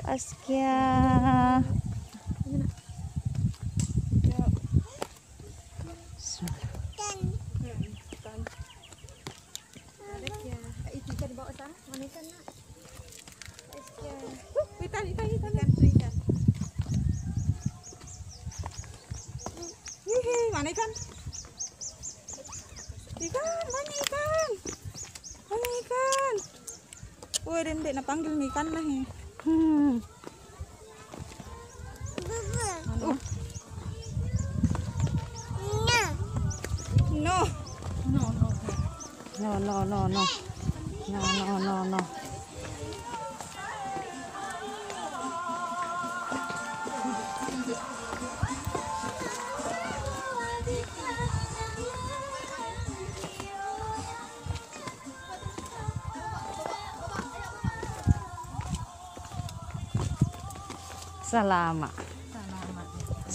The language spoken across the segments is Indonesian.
Askia. Mana ikan? Ikan, banyak ikan. Banyak ikan. Woi, Dendek nak panggil nih ikan lah nih. No. No.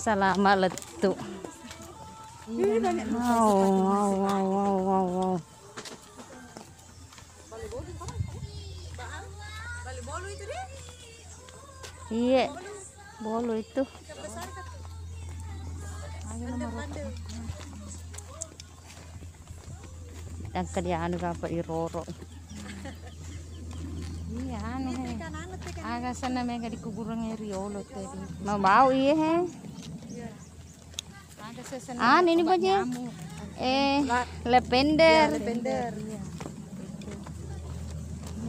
Salama letu. Wow. Bolu itu dia. Iya, bolu itu. Dan kediaan apa iroro. Iya aneh. Agak sana mereka di kuburan riolo tadi. Mau bau iya he. Ini baju. Lavender. Lavender.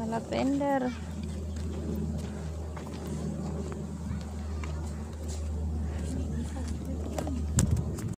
Lavender.